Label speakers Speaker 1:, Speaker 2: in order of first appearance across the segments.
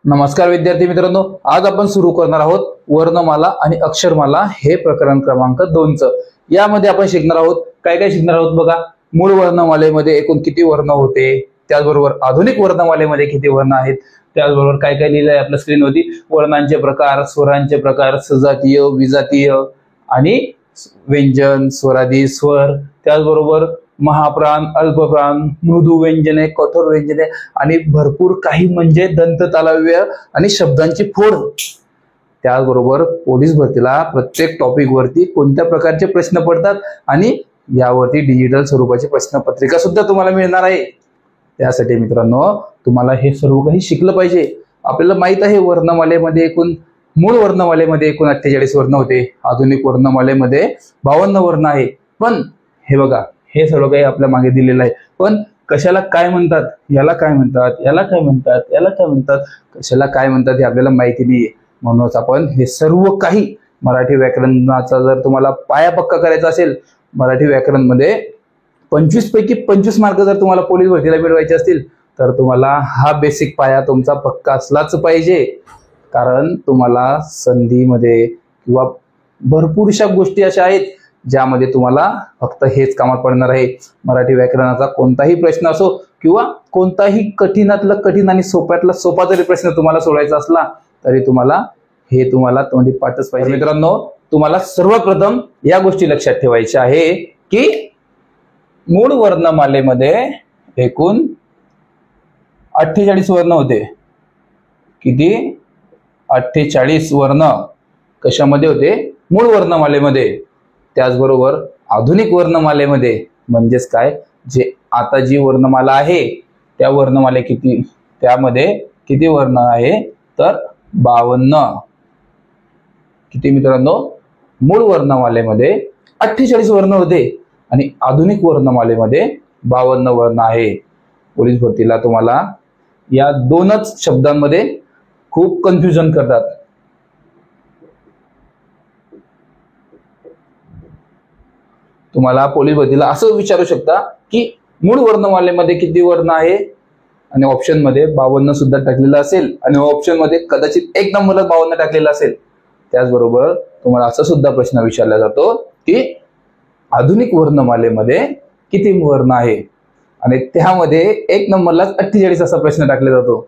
Speaker 1: नमस्कार विद्यार्थी मित्रांनो, आज आपण सुरू करणार आहोत वर्णमाला आणि अक्षरमाला हे प्रकरण क्रमांक 2 च। यामध्ये आपण शिकणार आहोत काय काय शिकणार आहोत बघा। मूळ वर्णमालेमध्ये एकूण किती वर्ण होते, त्याचबरोबर आधुनिक वर्णमालेमध्ये किती वर्ण आहेत, त्याचबरोबर काय काय लिहिलंय आपल्या स्क्रीनवरती। वर्णांचे प्रकार, स्वरांचे प्रकार, सजातीय, विजातीय आणि व्यंजन, स्वरादी, स्वर, त्याचबरोबर महाप्राण, अल्पप्राण, मृदू व्यंजने, कठोर व्यंजने आणि भरपूर काही म्हणजे दंत तालव्य आणि शब्दांची फोड। त्याचबरोबर पोलीस भरतीला प्रत्येक टॉपिक वरती कोणत्या प्रकारचे प्रश्न पडतात आणि यावरती डिजिटल स्वरूपाची प्रश्नपत्रिका सुद्धा तुम्हाला मिळणार आहे। त्यासाठी मित्रांनो तुम्हाला हे सर्व काही शिकलं पाहिजे। आपल्याला माहित आहे वर्णमालेमध्ये मूळ वर्णमालेमध्ये एकूण 48 वर्ण होते, आधुनिक वर्णमालेमध्ये 52 वर्ण आहे। पण हे बघा, हे सर्व काही आपल्या मागे दिलेलं आहे, पण कशाला काय म्हणतात, याला काय म्हणतात, याला काय म्हणतात, याला काय म्हणतात, कशाला काय म्हणतात हे आपल्याला माहिती नाहीये। म्हणूनच आपण हे सर्व काही मराठी व्याकरणाचा जर तुम्हाला पाया पक्का करायचा असेल, मराठी व्याकरण मध्ये 25 पैकी 25 मार्क जर तुम्हाला पोलीस भरतीला मिळवायचे असतील, तर तुम्हाला हा बेसिक पाया तुमचा पक्का असलाच पाहिजे। कारण तुम्हाला संधीमध्ये किंवा भरपूरशा गोष्टी अशा आहेत ज्यामध्ये तुम्हाला फक्त हेच कामात पडणार आहे। मराठी व्याकरणाचा कोणताही प्रश्न असो किंवा कोणताही कठीणातला कठीण आणि सोप्यातला सोपा जरी प्रश्न तुम्हाला सोडवायचा असला तरी तुम्हाला तोंडी पाठच पाहिजे। मित्रांनो, तुम्हाला सर्वप्रथम या गोष्टी लक्षात ठेवायच्या आहे की मूळ वर्णमालेमध्ये एकूण 48 वर्ण होते। किती? 48 वर्ण कशामध्ये होते? मूळ वर्णमालेमध्ये। त्याचबरोबर आधुनिक वर्णमालेमध्ये म्हणजेच काय, जे आता जी वर्णमाला आहे त्या वर्णमाले त्यामध्ये किती वर्ण आहे तर 52। किती मित्रांनो? मूळ वर्णमालेमध्ये 48 वर्ण होते आणि आधुनिक वर्णमालेमध्ये 52 वर्ण आहे। पोलीस भरतीला तुम्हाला या दोनच शब्दांमध्ये खूप कन्फ्युजन करतात। तुम्हाला पोलीस भरतीला असं विचारू शकता की मूळ वर्णमालेमध्ये किती वर्ण आहे आणि ऑप्शन मध्ये 52 सुद्धा टाकलेलं असेल आणि ऑप्शन मध्ये कदाचित 1 नंबरला 52 टाकलेलं असेल। त्याचबरोबर तुम्हाला असा सुद्धा प्रश्न विचारला जातो की आधुनिक वर्णमालेमध्ये किती वर्ण आहे आणि त्यामध्ये 1 नंबरलाच 48 असा प्रश्न टाकला जातो।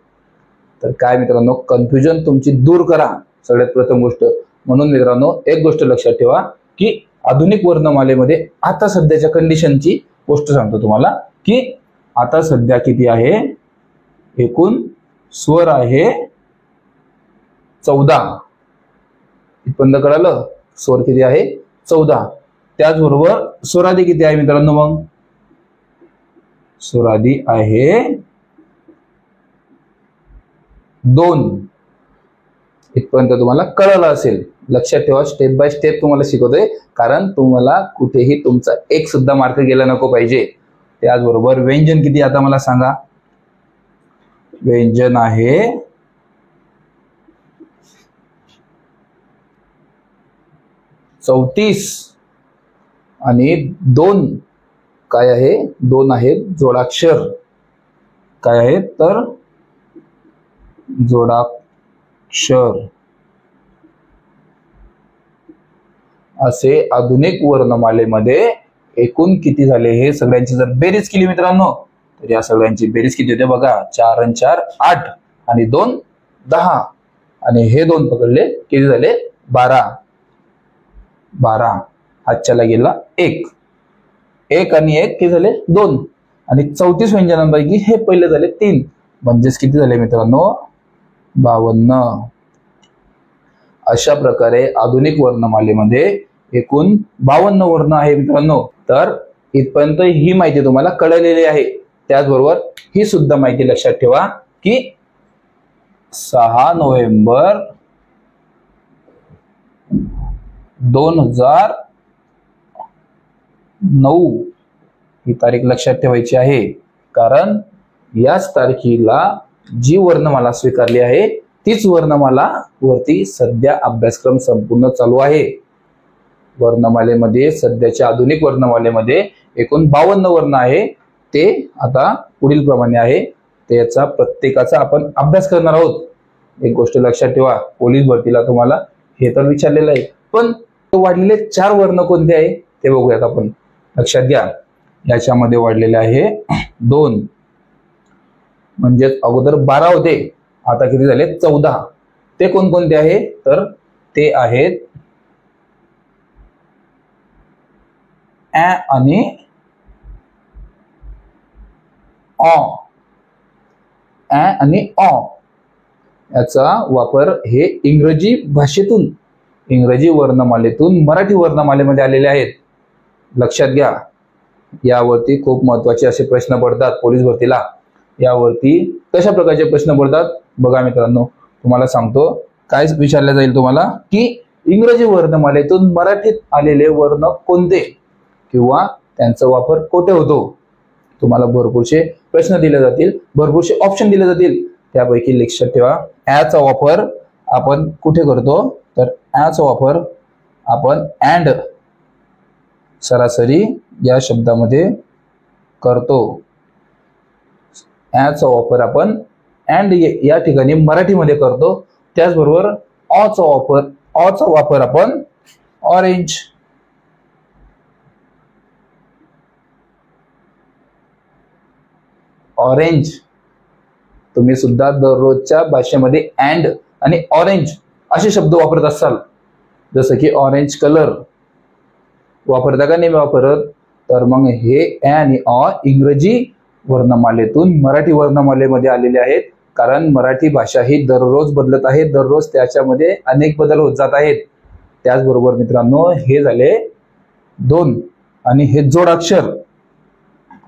Speaker 1: तर काय मित्रांनो, कन्फ्युजन तुमची दूर करा सगळ्यात प्रथम गोष्ट। म्हणून मित्रांनो, एक गोष्ट लक्षात ठेवा की आधुनिक वर्णमालेमध्ये आता सध्याच्या कंडिशनची गोष्ट सांगतो तुम्हाला की आता सध्या किती आहे, एकूण स्वर आहे 14। इथपर्यंत कळालं? स्वर किती आहे? 14। त्याचबरोबर स्वरादी किती आहे मित्रांनो? मग स्वरादी आहे 2। इथपर्यंत तुम्हाला कळलं असेल। लक्षात ठेवा, स्टेप बाय स्टेप तुम्हाला शिकवतोय, कारण तुम्हाला कुठेही तुमचा एक सुद्धा मार्क गेला नको पाहिजे। त्याचबरोबर व्यंजन किती आता मला सांगा? व्यंजन आहे 34 आणि 2 काय आहे? 2 आहेत जोडाक्षर। काय आहे तर जोडाक्षर। असे आधुनिक वर्णमालेमध्ये एकूण किती झाले हे सगळ्यांची जर बेरीज केली मित्रांनो, तर या सगळ्यांची बेरीज किती होते बघा। 4 आणि 4 8 आणि 2 10 आणि हे 2 पकडले किती झाले? 12। हातच्याला गेला 1 आणि 1 किती झाले? 2 आणि 34 व्यंजनांपैकी हे पहिले झाले 3, म्हणजेच किती झाले मित्रांनो? 52। अशा प्रकारे आधुनिक वर्णमालेमध्ये एकूण 52 वर्ण आहे मित्रांनो। तर इथपर्यंत ही माहिती तुम्हाला कळलेली आहे। त्याचबरोबर ही सुद्धा माहिती लक्षात ठेवा की 6 नोव्हेंबर 2009 ही तारीख लक्षात ठेवायची आहे, कारण याच तारखेला जी वर्णमाला स्वीकारली आहे तीच वर्णमाला वरती सध्या अभ्यासक्रम संपूर्ण चालू आहे। वर्णमालेमध्ये सध्याच्या आधुनिक वर्णमालेमध्ये एकूण 52 वर्ण आहे। ते आता पुढील प्रमाणे आहे, त्याचा प्रत्येकाचा आपण अभ्यास करणार आहोत। एक गोष्ट लक्षात ठेवा, पोलीस भरतीला तुम्हाला हे तर विचारलेलं आहे, पण वाढलेले 4 वर्ण कोणते आहे ते बघूयात आपण. लक्षात घ्या, याच्यामध्ये वाढलेले आहे 2, म्हणजे अगोदर 12 होते, आता किती झाले 14. ते कोणकोणते आहे तर ते आहेत ॲ आणि ऑ. ॲ आणि ऑ याचा वापर हे इंग्रजी भाषेतून, इंग्रजी वर्णमालेतून मराठी वर्णमालेमध्ये आलेले आहेत. लक्षात घ्या, यावरती खूप महत्वाचे असे प्रश्न पडतात पोलीस भरतीला. यावरती कशा प्रकारचे प्रश्न पडतात बघा मित्रांनो, तुम्हाला सांगतो काय विचारले जाईल तुम्हाला, की इंग्रजी वर्णमालेतून मराठीत आलेले वर्ण कोणते किंवा त्यांचा वापर कुठे होतो. तुम्हाला भरपूरसे प्रश्न दिले जातील, भरपूरसे ऑप्शन दिले जातील. त्यापैकी लक्षात ठेवा, ॲचा वापर आपण कुठे करतो तर ॲचा वापर आपण अँड, सरासरी या शब्दामध्ये करतो. ॲचा वापर आपण अँड या ठिकाणी मराठीमध्ये करतो. त्याचबरोबर ऑचा वापर आपण ऑरेंज, ऑरेंज. तुम्ही सुद्धा दररोजच्या भाषेमध्ये अँड आणि ऑरेंज असे शब्द वापरत असाल, जसं की ऑरेंज कलर वापरता का नाही वापरत, तर मग हे ॲ आणि ऑ इंग्रजी वर्णमालेतून मराठी वर्णमालेमध्ये आलेले आहेत. कारण मराठी भाषा ही दररोज बदलत आहे, दररोज त्याच्यामध्ये अनेक बदल होत जात आहेत. त्याचबरोबर मित्रांनो, हे झाले 2 आणि हे जोडाक्षर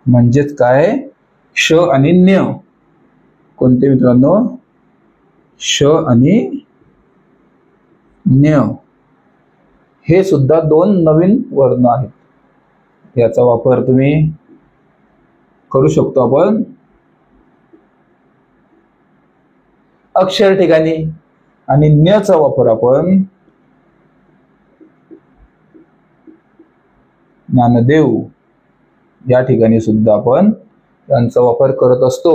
Speaker 1: म्हणजेच काय, श आणि न्य. कोणते मित्रांनो, श आणि न्य. हे सुद्धा 2 नवीन वर्ण आहेत. याचा वापर तुम्ही करू शकतो आपण अक्षर ठिकाणी, आणि न्यचा वापर आपण ज्ञानदेव या ठिकाणी सुद्धा आपण यांचा वापर करत असतो.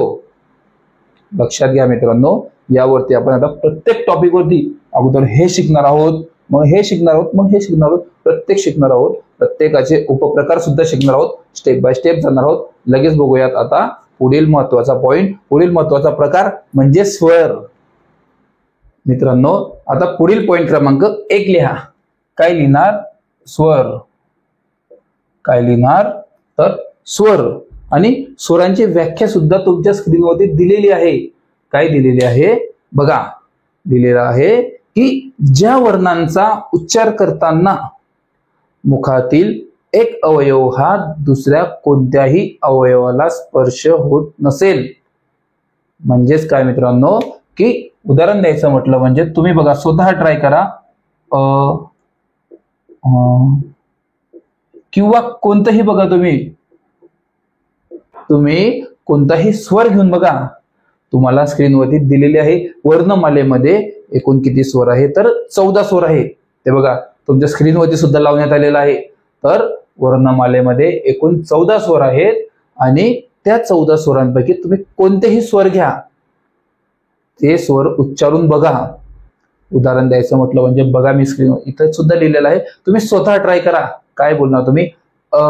Speaker 1: लक्षात घ्या मित्रांनो, यावरती आपण आता प्रत्येक टॉपिक वरती अगोदर हे शिकणार आहोत, मग हे शिकणार आहोत, मग हे शिकणार आहोत, प्रत्येक शिकणार आहोत. प्रत्येकाचे उपप्रकार सुद्धा शिकणार आहोत, स्टेप बाय स्टेप जाणार आहोत. लगेच बघूयात आता पुढील महत्वाचा पॉइंट, पुढील महत्वाचा प्रकार म्हणजे स्वर. मित्रांनो, आता पुढील पॉइंट क्रमांक 1 लिहा. काय लिहिणार, स्वर. काय लिहिणार तर स्वर. आणि स्वरांची व्याख्या सुद्धा तुमच्या स्क्रीनवरती दिलेली आहे. काय दिलेली आहे बघा, दिलेला आहे की ज्या वर्णांचा उच्चार करताना मुखातील एक अवयव हा दुसऱ्या कोणत्याही अवयवाला स्पर्श होत नसेल. म्हणजेच काय मित्रांनो, की उदाहरण द्यायचं म्हटलं म्हणजे तुम्ही बघा, स्वतः ट्राय करा, किंवा कोणतंही बघा, तुम्ही कोणताही स्वर घेऊन बघा. तुम्हाला स्क्रीनवरती दिलेले आहे वर्णमालेमध्ये एकूण किती स्वर आहे तर 14 स्वर आहे. ते बघा तुमच्या स्क्रीनवरती सुद्धा लावण्यात आलेलं आहे. तर वर्णमालेमध्ये एकूण 14 स्वर आहेत आणि त्या 14 स्वरांपैकी तुम्ही कोणतेही स्वर घ्या, ते स्वर उच्चारून बघा. उदाहरण द्यायचं म्हटलं म्हणजे बघा, मी स्क्रीन इथं सुद्धा लिहिलेलं आहे, तुम्ही स्वतः ट्राय करा. काय बोलणार तुम्ही, अ,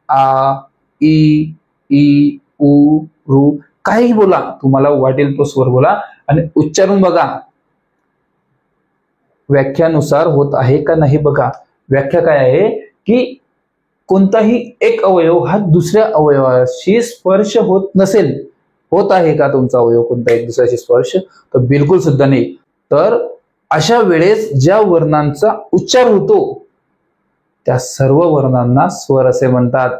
Speaker 1: आ, ई, ई, उ, रू, काही बोला, तुम्हाला वाटेल तो स्वर बोला आणि उच्चारून बघा. व्याख्यानुसार होत आहे का नाही बघा. व्याख्या काय आहे की कोणताही एक अवयव हा दुसऱ्या अवयवाशी स्पर्श होत नसेल. होत आहे का तुमचा अवयव कोणता एक दुसऱ्याशी स्पर्श, तर बिलकुल सुद्धा नाही. तर अशा वेळेस ज्या वर्णांचा उच्चार होतो त्या सर्व वर्णांना स्वर असे म्हणतात.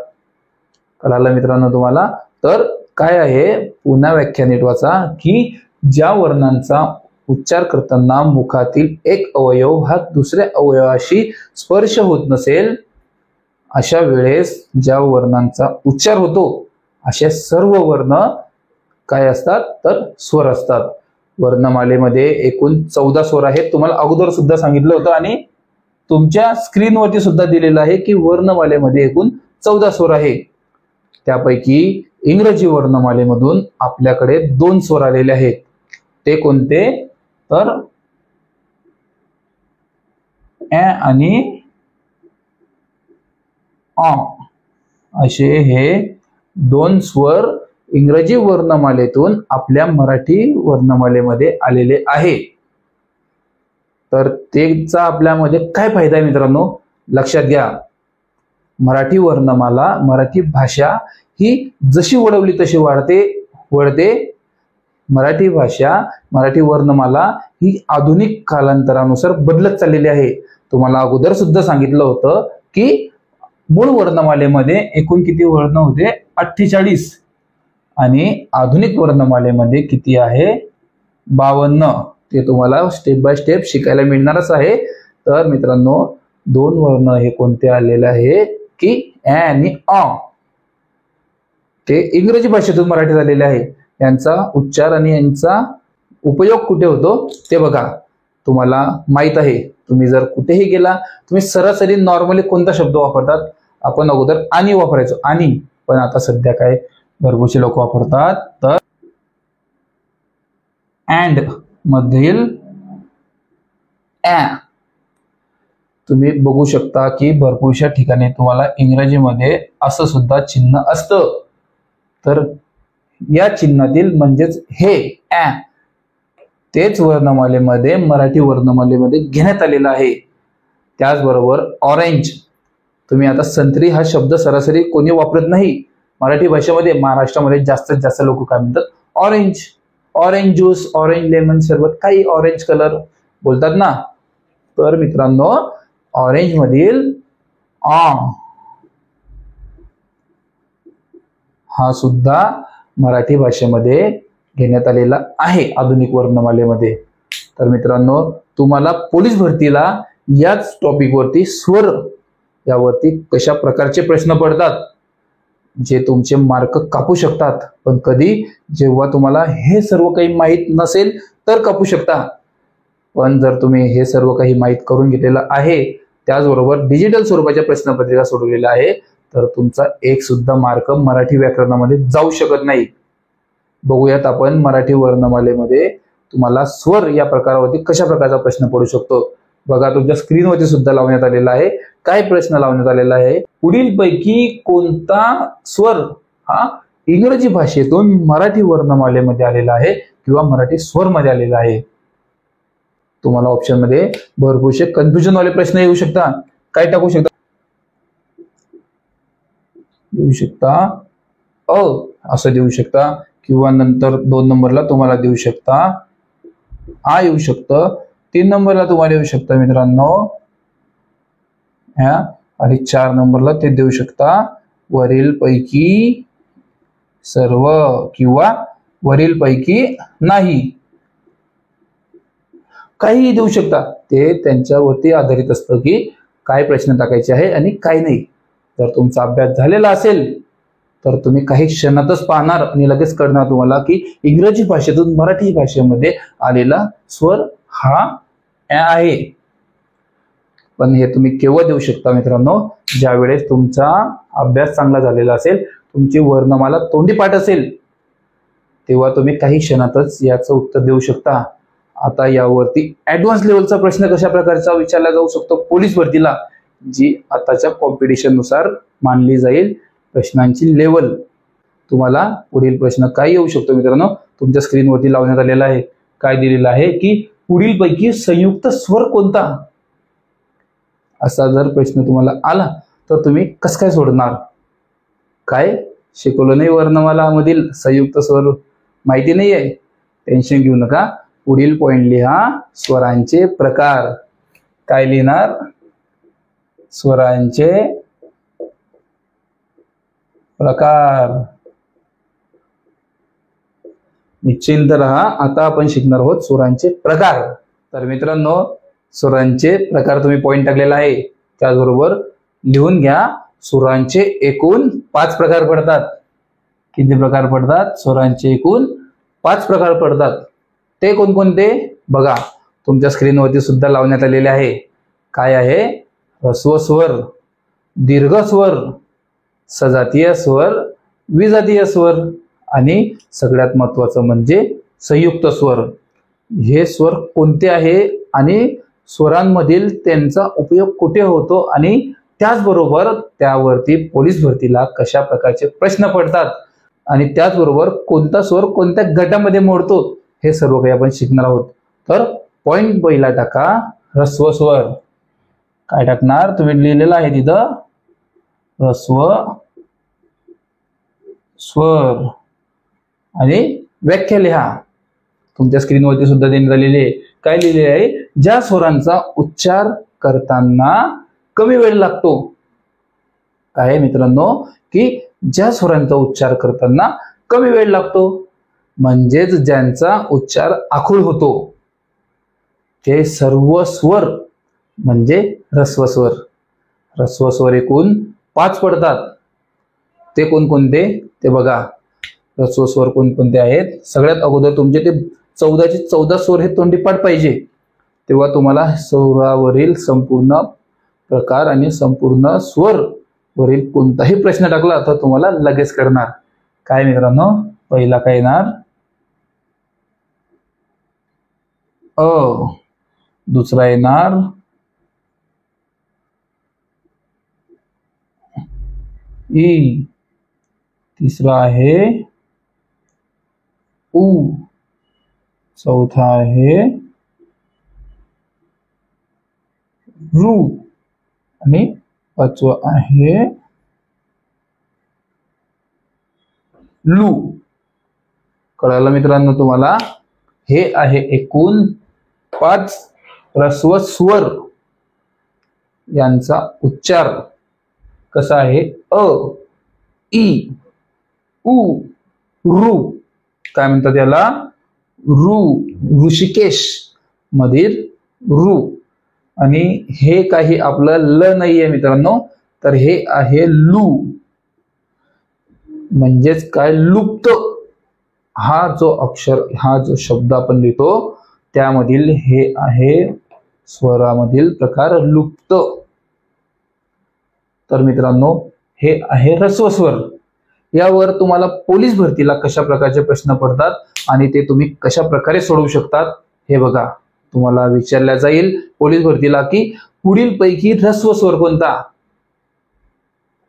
Speaker 1: कळालं मित्रांनो तुम्हाला. तर काय आहे, पुन्हा व्याख्या नीट वाचा, की ज्या वर्णांचा उच्चार करताना मुखातील एक अवयव हा दुसऱ्या अवयवाशी स्पर्श होत नसेल, अशा वेळेस ज्या वर्णांचा उच्चार होतो असे सर्व वर्ण काय असतात तर स्वर असतात. वर्णमालेमध्ये एकूण 14 स्वर आहेत. तुम्हाला अगोदर सुद्धा सांगितलं होतं आणि तुमच्या स्क्रीनवरती सुद्धा दिलेलं आहे की वर्णमालेमध्ये एकूण 14 स्वर आहे. त्यापैकी इंग्रजी वर्णमालेमधून आपल्याकडे 2 स्वर आलेले आहेत. ते कोणते तर ए आणि अ असे हे दोन स्वर इंग्रजी वर्णमालेतून आपल्या मराठी वर्णमालेमध्ये आलेले आहे. तर त्याचा आपल्यामध्ये काय फायदा आहे मित्रांनो, लक्षात घ्या. मराठी वर्णमाला, मराठी भाषा ही जशी वळवली तशी वळते. मराठी भाषा, मराठी वर्णमाला ही आधुनिक कालांतरानुसार बदलत चाललेली आहे. तुम्हाला अगोदर सुद्धा सांगितलं होतं की मूळ वर्णमालेमध्ये एकूण किती वर्ण होते, 48, आणि आधुनिक वर्णमालेमध्ये किती आहे, 52. ते तुम्हाला स्टेप बाय स्टेप शिकायला मिळणारच आहे. तर मित्रांनो, दोन वर्ण हे कोणते आलेले आहे की ए आणि अ, ते इंग्रजी भाषेतून मराठीत आलेले आहे. यांचा उच्चार आणि यांचा उपयोग कुठे होतो ते बघा. तुम्हाला माहित आहे, तुम्ही जर कुठेही गेला, तुम्ही सरासरी नॉर्मली कोणता शब्द वापरतात, आपण अगोदर आणि वापरायचो आणि, पण आता सध्या काय भरपूरचे लोक वापरतात तर अँड मधील ॲ. तुम्ही बघू शकता की भरपूरशा ठिकाणी तुम्हाला इंग्रजीमध्ये असं सुद्धा चिन्ह असतं. तर या चिन्हातील म्हणजेच हे ॲ तेच वर्णमालेमध्ये, मराठी वर्णमालेमध्ये घेण्यात आलेलं आहे. त्याचबरोबर ऑरेंज, तुम्ही आता संत्री हा शब्द सरासरी कोणी वापरत नाही मराठी भाषेमध्ये. महाराष्ट्रामध्ये जास्तीत जास्त लोक काय म्हणतात, orange, orange juice, orange lemon सरबत, काही ऑरेंज कलर बोलतात ना. तर मित्रांनो, ऑरेंज मधील आ हा सुद्धा मराठी भाषेमध्ये घेण्यात आलेला आहे आधुनिक वर्णमालेमध्ये. तर मित्रांनो, तुम्हाला पोलीस भरतीला याच टॉपिकवरती स्वर यावरती कशा प्रकारचे प्रश्न पडतात जे तुमचे मार्क कापू शकतात. पण कधी, जेव्हा तुम्हाला हे सर्व काही माहीत नसेल तर कापू शकता. पण जर तुम्ही हे सर्व काही माहीत करून घेतलेलं आहे, त्याचबरोबर डिजिटल स्वरूपाच्या प्रश्नपत्रिका सोडवलेल्या आहे, तर तुमचा एक सुद्धा मार्क मराठी व्याकरणामध्ये जाऊ शकत नाही. बघूयात आपण मराठी वर्णमालेमध्ये तुम्हाला स्वर या प्रकारावरती कशा प्रकारचा प्रश्न पडू शकतो. बघा, तुमच्या स्क्रीनवरती सुद्धा लावण्यात आलेला आहे. काय प्रश्न लावण्यात आलेला आहे, पुढील पैकी कोणता स्वर हा इंग्रजी भाषेतून मराठी वर्णमालेमध्ये आलेला आहे किंवा मराठी स्वर मध्ये आलेला आहे. तुम्हाला ऑप्शन मध्ये भरपूरशे कन्फ्युजन वाले प्रश्न येऊ शकतात. काय टाकू शकता, देऊ शकता अ असं देऊ शकता, किंवा नंतर 2 नंबरला तुम्हाला देऊ शकता आ येऊ शकतं, 3 नंबरला तुम्हाला येऊ शकतं मित्रांनो आणि 4 नंबरला ते देऊ शकता वरील पैकी सर्व किंवा वरील पैकी नाही, काहीही देऊ शकता. ते त्यांच्यावरती आधारित असतं की काय प्रश्न टाकायचे आहे आणि काय नाही. जर तुमचा अभ्यास झालेला असेल तर तुम्ही काही क्षणातच पाहणार आणि लगेच कळणार तुम्हाला की इंग्रजी भाषेतून मराठी भाषेमध्ये आलेला स्वर हा आहे. पण हे तुम्ही केव्हा देऊ शकता मित्रांनो, ज्या वेळेस तुमचा अभ्यास चांगला झालेला असेल, तुमची वर्णमाला तोंडी पाठ असेल, तेव्हा तुम्ही काही क्षणातच याचं उत्तर देऊ शकता. आता यावरती ऍडव्हान्स लेवलचा प्रश्न कशा प्रकारचा विचारला जाऊ शकतो पोलीस भरतीला, जी आताच्या कॉम्पिटिशन नुसार मानली जाईल प्रश्नांची लेवल. तुम्हाला पुढील प्रश्न काय येऊ शकतो मित्रांनो, तुमच्या स्क्रीनवरती लावण्यात आलेला आहे. काय दिलेलं आहे की पुढील पैकी संयुक्त स्वर कोणता, असा जर प्रश्न तुम्हाला आला तर तुम्ही कसं काय सोडणार. काय शिकवलं नाही वर्णमाला मधील संयुक्त स्वर, माहिती नाही आहे, टेन्शन घेऊ नका. पुढील पॉइंट लिहा स्वरांचे प्रकार. काय लिहिणार, स्वरांचे प्रकार. निश्चिंत रहा, आता आपण शिकणार आहोत स्वरांचे प्रकार. तर मित्रांनो, स्वरांचे प्रकार तुम्ही पॉइंट टाकलेला आहे, त्याचबरोबर लिहून घ्या. स्वरांचे एकूण 5 प्रकार पडतात. किती प्रकार पडतात, स्वरांचे एकूण 5 प्रकार पडतात. ते कोणकोणते बघा, तुमच्या स्क्रीनवरती सुद्धा लावण्यात आलेले आहे. काय आहे, ह्रस्व स्वर, दीर्घ स्वर, सजातीय स्वर, विजातीय स्वर आणि सगळ्यात महत्वाचं म्हणजे संयुक्त स्वर. हे स्वर कोणते आहे आणि स्वरांमधील त्यांचा उपयोग कुठे होतो आणि त्याचबरोबर त्यावरती पोलीस भरतीला कशा प्रकारचे प्रश्न पडतात आणि त्याचबरोबर कोणता स्वर कोणत्या गटामध्ये मोडतो हे सर्व काही आपण शिकणार आहोत. तर पॉइंट पहिला टाका ह्रस्व स्वर. काय टाकणार तुम्ही लिहिलेलं आहे तिथं ह्रस्व स्वर आणि व्याख्या लिहा. तुमच्या स्क्रीनवरती सुद्धा देण्यात आलेली आहे. काय लिहिलेले आहे? ज्या स्वरांचा उच्चार करताना कमी वेळ लागतो. काय आहे मित्रांनो की ज्या स्वरांचा उच्चार करताना कमी वेळ लागतो म्हणजेच ज्यांचा उच्चार आखूड होतो ते सर्व स्वर म्हणजे ह्रस्व स्वर. ह्रस्व स्वर एकूण 5 पडतात. ते कोणकोणते ते बघा. ह्रस्व स्वर कोणकोणते आहेत? सगळ्यात अगोदर तुमचे ते 14चे 14 स्वर हे तोंडीपाठ पाहिजे. तेव्हा तुम्हाला स्वरावरील संपूर्ण प्रकार आणि संपूर्ण स्वर वरील कोणताही प्रश्न टाकला तर तुम्हाला लगेच करणार. काय मित्रांनो पहिला काय येणार? अ. दुसरा येणार ई. तिसरा आहे उ. चौथा आहे रू आणि पाचवा आहे लू. कळालं मित्रांनो तुम्हाला? हे आहे एकूण 5 ह्रस्व स्वर. यांचा उच्चार कसा आहे? अ, ई, उ, रू. काय म्हणतात याला? रू. ऋषिकेश मधील रू. आणि हे काही आपलं ल नाहीये मित्रांनो, तर हे आहे लू. म्हणजेच काय? लुप्त. हा जो अक्षर हा जो शब्द आपण लिहितो त्यामधील हे आहे स्वरामधील प्रकार लुप्त. तर मित्रांनो हे आहे ह्रस्व स्वर. यावर तुम्हाला पोलीस भरतीला कशा प्रकारचे प्रश्न पडतात आणि ते तुम्ही कशा प्रकारे सोडवू शकतात हे बघा. तुम्हाला विचारल्या जाईल पोलीस भरतीला की पुढील पैकी ह्रस्व स्वर कोणता?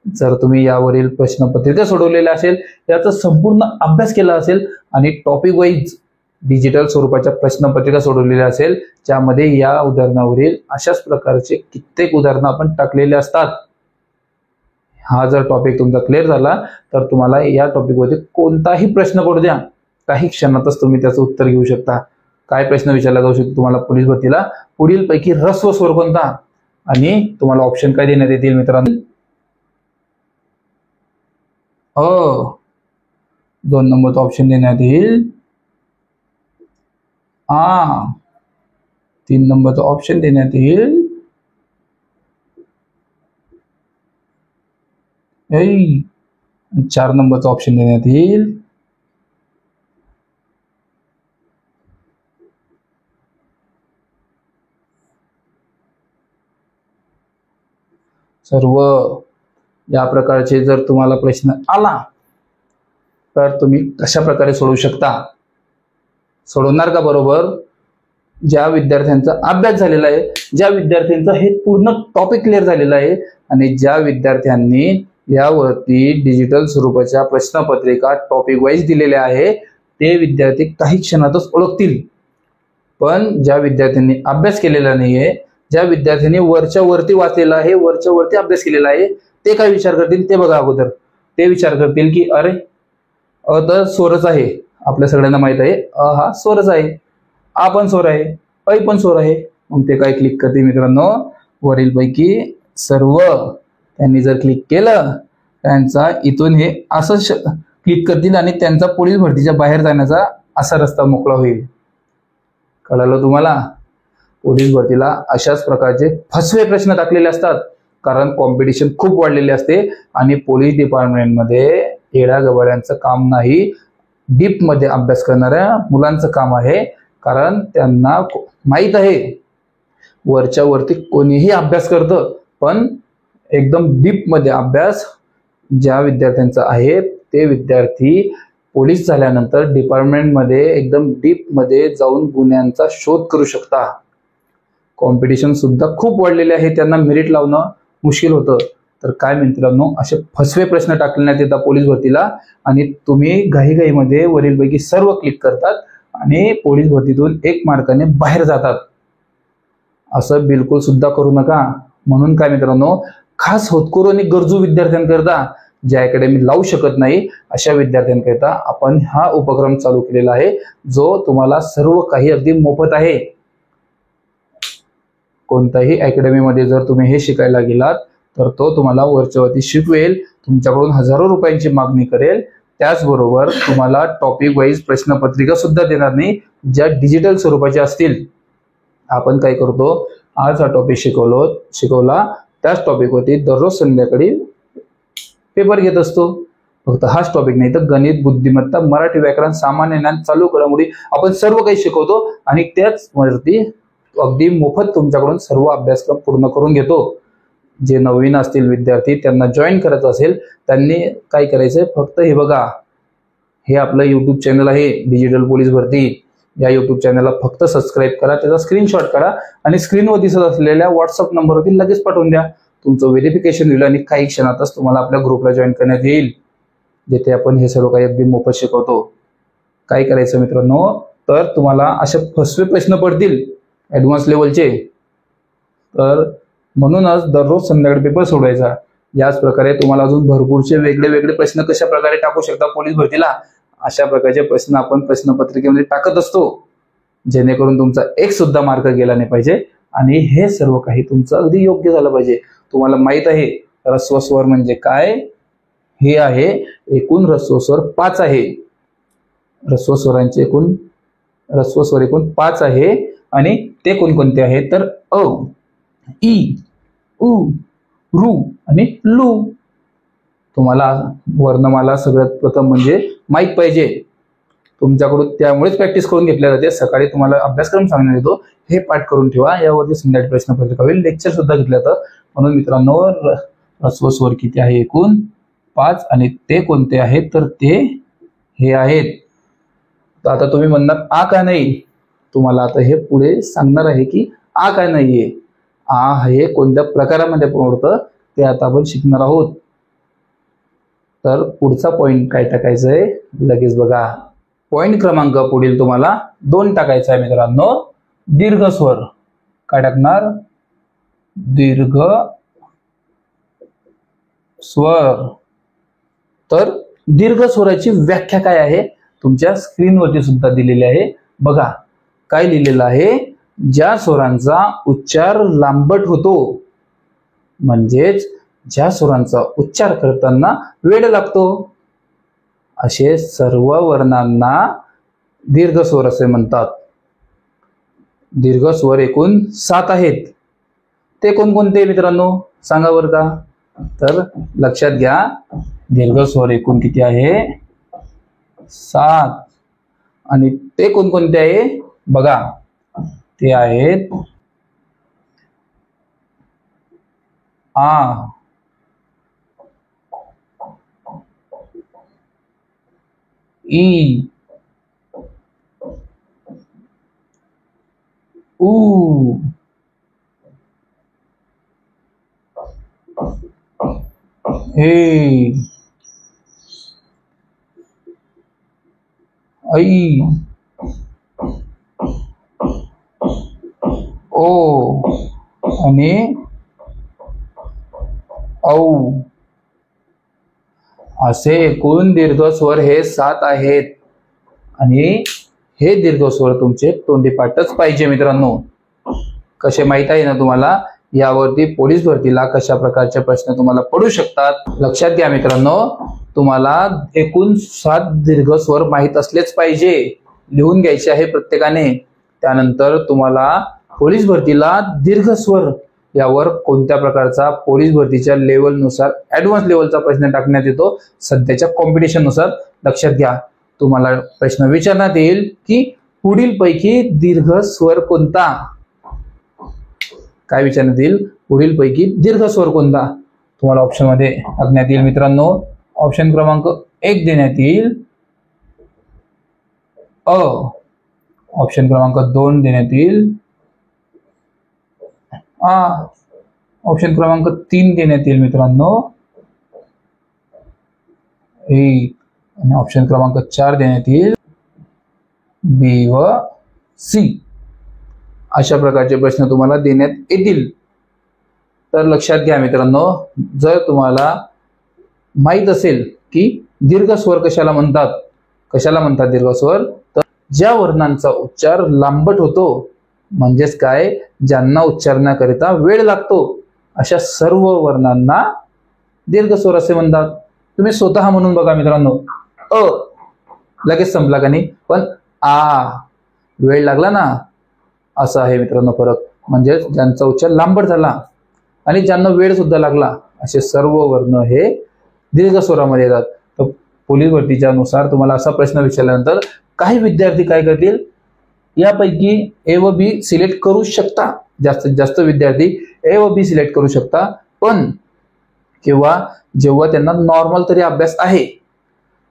Speaker 1: जर तुम्ही यावरील प्रश्नपत्रिका सोडवलेल्या असेल, याचा संपूर्ण अभ्यास केला असेल आणि टॉपिक वाईज डिजिटल स्वरूपाच्या प्रश्नपत्रिका सोडवलेल्या असेल, ज्यामध्ये या उदाहरणावरील अशाच प्रकारचे कित्येक उदाहरणं आपण टाकलेले असतात. हा जर टॉपिक तुमचा क्लिअर झाला तर तुम्हाला या टॉपिकवरती कोणताही प्रश्न पडू द्या, काही क्षणातच तुम्ही त्याचं उत्तर घेऊ शकता. काय प्रश्न विचारला जाऊ शकतो तुम्हाला पोलीस भरतीला? पुढील पैकी ह्रस्व स्वर कोणता? आणि तुम्हाला ऑप्शन काय देण्यात येतील मित्रांनो? अ. 2 नंबरचा ऑप्शन देण्यात येईल आ. 3 नंबरचा ऑप्शन देण्यात येईल ऐ. 4 नंबरचा ऑप्शन देण्यात येईल सर्व. या प्रकारचे जर तुम्हाला प्रश्न आला तर तुम्ही कशा प्रकारे सोडवू शकता? सोडवणार का बरोबर? ज्या विद्यार्थ्यांचा अभ्यास झालेला आहे, ज्या विद्यार्थ्यांचा हे पूर्ण टॉपिक क्लिअर झालेला आहे आणि ज्या विद्यार्थ्यांनी यावरती डिजिटल स्वरूपाच्या प्रश्नपत्रिका टॉपिक वाईज दिलेल्या आहे, ते विद्यार्थी काही क्षणातच ओळखतील. पण ज्या विद्यार्थ्यांनी अभ्यास केलेला नाहीये, ज्या विद्यार्थ्यांनी वरच्या वरती वाचलेला आहे, वरच्या वरती अभ्यास केलेला आहे, ते काय विचार करतील ते बघा. अगोदर ते विचार करतील की अरे अ तर स्वरच आहे, आपल्या सगळ्यांना माहित आहे अ हा स्वरच आहे, आ पण स्वर आहे, ऐ पण स्वर आहे. मग ते काय क्लिक करतील मित्रांनो? वरील पैकी सर्व. त्यांनी जर क्लिक केलं त्यांचा इथून हे असं क्लिक करतील आणि त्यांचा पोलीस भरतीच्या बाहेर जाण्याचा असा रस्ता मोकळा होईल. कळालं तुम्हाला? पोलीस भरतीला अशाच प्रकारचे फसवे प्रश्न टाकलेले असतात, कारण कॉम्पिटिशन खूप वाढलेले असते आणि पोलीस डिपार्टमेंटमध्ये येड्या गबाळ्यांचं काम नाही, डीप मध्ये अभ्यास करणाऱ्या मुलांचं काम आहे. कारण त्यांना माहित आहे वरच्या वरती कोणीही अभ्यास करतं, पण एकदम डीप मध्ये अभ्यास ज्या विद्यार्थ्यांचा आहे ते विद्यार्थी पोलीस झाल्यानंतर डिपार्टमेंटमध्ये एकदम डीप मध्ये जाऊन गुन्ह्यांचा शोध करू शकता. कॉम्पिटिशन सुद्धा खूप वाढलेले आहे, त्यांना मेरिट लावणं मुश्किल होतं. तर काय मित्रांनो, असे फसवे प्रश्न टाकण्यात येतात पोलीस भरतीला आणि तुम्ही घाईघाईमध्ये वरीलपैकी सर्व क्लिक करतात आणि पोलीस भरतीतून 1 मार्काने बाहेर जातात. असं बिलकुल सुद्धा करू नका. म्हणून काय मित्रांनो, खास होतकरू आणि गरजू विद्यार्थ्यांकरता, जे अकॅडमी लावू शकत नाही अशा विद्यार्थ्यांकरता आपण हा उपक्रम चालू केलेला आहे, जो तुम्हाला सर्व काही अगदी मोफत आहे. कोणत्याही अकॅडमीमध्ये जर तुम्ही हे शिकायला गेलात तर तो तुम्हाला वरच्यावरती शिकवेल, तुमच्याकडून हजारो रुपयांची मागणी करेल. त्याचबरोबर तुम्हाला टॉपिक वाईज प्रश्नपत्रिका सुद्धा देणार नाही, ज्या डिजिटल स्वरूपाच्या असतील. आपण काय करतो, आज हा टॉपिक शिकवला त्याच टॉपिकवरती दररोज संध्याकाळी पेपर घेत असतो. फक्त हाच टॉपिक नाही तर गणित, बुद्धिमत्ता, मराठी व्याकरण, सामान्य ज्ञान, चालू घडामोडी आपण सर्व काही शिकवतो आणि त्याच वरती अगदी मोफत तुमच्याकडून सर्व अभ्यासक्रम पूर्ण करून घेतो. जे नवीन असतील विद्यार्थी, त्यांना जॉईन करायचं असेल, त्यांनी काय करायचंय, फक्त हे बघा, हे आपलं युट्यूब चॅनल आहे डिजिटल पोलीस भरती. या युट्यूब चॅनलला फक्त सबस्क्राईब करा, त्याचा स्क्रीनशॉट काढा आणि स्क्रीनवर दिसत असलेल्या व्हॉट्सअप नंबरवरती लगेच पाठवून द्या. तुमचं व्हेरिफिकेशन होईल आणि काही क्षणातच तुम्हाला आपल्या ग्रुपला जॉईन करण्यात येईल, जिथे आपण हे सर्व काही अगदी मोफत शिकवतो. काय करायचं मित्रांनो, तर तुम्हाला असे फसवे प्रश्न पडतील ऍडव्हान्स लेवलचे, तर म्हणूनच दररोज संध्याकाळी पेपर सोडवायचा. याच प्रकारे तुम्हाला अजून भरपूरचे वेगळे वेगळे प्रश्न कशा प्रकारे टाकू शकता पोलीस भरतीला, अशा प्रकारचे प्रश्न आपण प्रश्नपत्रिकेमध्ये टाकत असतो, जेणेकरून तुमचा एक सुद्धा मार्क गेला नाही पाहिजे आणि हे सर्व काही तुमचं अगदी योग्य झालं पाहिजे. तुम्हाला माहित आहे ह्रस्व स्वर म्हणजे काय, हे आहे एकूण ह्रस्व स्वर 5 आहे. ह्रस्व स्वर एकूण 5 आहे आणि ते कोणकोणते आहेत तर अ, ई, उ, रू आणि लू. तुम्हाला वर्णमाला सगळ्यात प्रथम म्हणजे माहित पाहिजे. तुमच्याकडून त्यामुळेच प्रॅक्टिस करून घेतल्या जाते. सकाळी तुम्हाला अभ्यासक्रम सांगण्यात येतो, हे पाठ करून ठेवा. यावरती संध्याकाळी प्रश्नपत्रिका होईल, लेक्चर सुद्धा घेतलं जातं. म्हणून मित्रांनो, ह्रस्व स्वर किती आहे एकूण 5 आणि ते कोणते आहेत तर ते हे आहेत. तर आता तुम्ही म्हणणार आ का नाही, तुम्हाला आता हे पुढे सांगणार आहे की आ का नाहीये, आ हे कोणत्या प्रकारामध्ये पडतं ते आता आपण शिकणार आहोत. तर पुढचा पॉइंट काय टाकायचं आहे लगेच बघा. पॉइंट क्रमांक पुढील तुम्हाला 2 टाकायचा आहे मित्रांनो, दीर्घ स्वर. काय टाकणार, दीर्घ स्वर. तर दीर्घ स्वराची व्याख्या काय आहे तुमच्या स्क्रीनवरती सुद्धा दिलेली आहे. बघा काय लिहिलेलं आहे, ज्या स्वरांचा उच्चार लांबट होतो, म्हणजेच ज्या स्वरांचा उच्चार करताना वेळ लागतो, असे सर्व वर्णांना दीर्घ स्वर असे म्हणतात. दीर्घ स्वर एकूण 7 आहेत. ते कोणकोणते मित्रांनो सांगा बरं का. तर लक्षात घ्या, दीर्घ स्वर एकूण किती आहे 7 आणि ते कोणकोणते आहे बघा, ते आहेत आ, ई, ऊ, ए, ऐ, ओ आणि औ. असे एकूण दीर्घ स्वर हे 7 आहेत आणि हे दीर्घ स्वर तुमचे तोंडीपाठच पाहिजे मित्रांनो. कसे माहित आहे ना तुम्हाला, यावरती पोलीस भरतीला कशा प्रकारचे प्रश्न तुम्हाला पडू शकतात. लक्षात घ्या मित्रांनो, तुम्हाला एकूण 7 दीर्घ स्वर माहित असलेच पाहिजे, लिहून घ्यायचे आहे प्रत्येकाने. त्यानंतर तुम्हाला पोलीस भरतीला दीर्घ स्वर यावर कोणत्या प्रकारचा पोलीस भरतीच्या लेवलनुसार ऍडव्हान्स लेवलचा प्रश्न टाकण्यात येतो सध्याच्या कॉम्पिटिशन नुसार. लक्षात घ्या, तुम्हाला प्रश्न विचारण्यात येईल की पुढील पैकी दीर्घ स्वर कोणता. काय विचारण्यात येईल, पुढील पैकी दीर्घ स्वर कोणता. तुम्हाला ऑप्शन मध्ये टाकण्यात येईल मित्रांनो. ऑप्शन क्रमांक 1 देण्यात येईल अ ऑप्शन क्रमांक 2 देण्यात येईल, आ ऑप्शन क्रमांक 3 देण्यात येईल मित्रांनो, ए आणि ऑप्शन क्रमांक 4 देण्यात येईल, बी व सी. अशा प्रकारचे प्रश्न तुम्हाला देण्यात येतील. तर लक्षात घ्या मित्रांनो, जर तुम्हाला माहित असेल की दीर्घ स्वर कशाला म्हणतात दीर्घ स्वर, तर ज्या वर्णांचा उच्चार लांबट होतो, म्हणजेच काय, ज्यांना उच्चारण्याकरिता वेळ लागतो, अशा सर्व वर्णांना दीर्घ स्वर असे म्हणतात. तुम्ही स्वतः म्हणून बघा मित्रांनो, अ लगेच संपला का नाही, पण आ वेळ लागला ना, असा आहे मित्रांनो फरक. म्हणजे ज्यांचा उच्चार लांबट झाला आणि ज्यांना वेळ सुद्धा लागला, असे सर्व वर्ण हे दीर्घ स्वरामध्ये येतात. तर पोलीस भरतीच्या नुसार तुम्हाला असा प्रश्न विचारल्यानंतर काही विद्यार्थी काय करतील, यापैकी ए व बी सिलेक्ट करू शकता. जास्तीत जास्त विद्यार्थी ए व बी सिलेक्ट करू शकता, पण जेव्हा त्यांना नॉर्मल तरी अभ्यास आहे,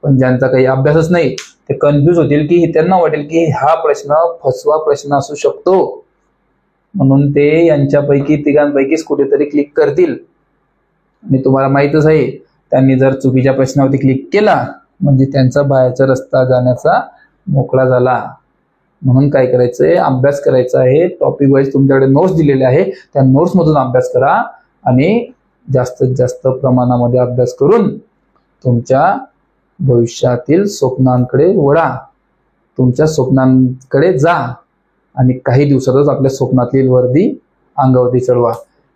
Speaker 1: पण ज्यांचा काही अभ्यासच नाही, ते कन्फ्यूज होतील की त्यांना वाटेल की हा प्रश्न फसवा प्रश्न असू शकतो, म्हणून ते यांच्यापैकी तिघांपैकीच कुठेतरी क्लिक करतील. आणि तुम्हाला माहितच आहे, त्यांनी जर चुकीच्या प्रश्नावरती क्लिक केला म्हणजे त्यांचा बाहेरचा रस्ता जाण्याचा मोकळा झाला. म्हणून काय करायचंय, अभ्यास करायचा आहे. टॉपिक वाईज तुमच्याकडे नोट्स दिलेले आहे, त्या नोट्स मधून अभ्यास करा आणि जास्तीत जास्त प्रमाणामध्ये अभ्यास करून तुमच्या भविष्यातील स्वप्नांकडे वळा, तुमच्या स्वप्नांकडे जा आणि काही दिवसातच आपल्या स्वप्नातील वर्दी अंगावरती चढवा.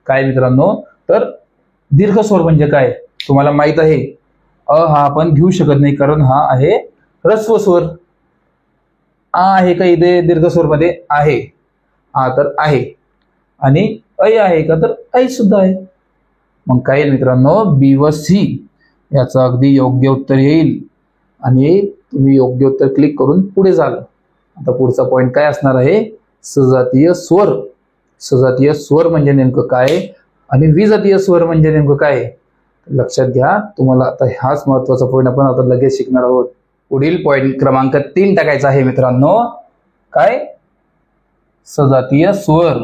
Speaker 1: काय मित्रांनो, तर दीर्घ स्वर म्हणजे काय तुम्हाला माहित आहे. अ हा आपण घेऊ शकत नाही, कारण हा आहे ह्रस्व स्वर. आ आहे का इथे दीर्घ स्वर मध्ये? आहे. आ तर आहे. आणि ऐ आहे का? तर ऐ सुद्धा आहे. मग काय येईल मित्रांनो, बी व सी याचं अगदी योग्य उत्तर येईल आणि तुम्ही योग्य उत्तर क्लिक करून पुढे जाल. आता पुढचा पॉइंट काय असणार आहे, सजातीय स्वर. सजातीय स्वर म्हणजे नेमकं काय आणि विजातीय स्वर म्हणजे नेमकं काय, लक्षात घ्या. तुम्हाला आता हाच महत्वाचा पॉइंट आपण आता लगेच शिकणार आहोत. पुढील पॉइंट क्रमांक 3 टाकायचा आहे मित्रांनो, काय, सजातीय स्वर.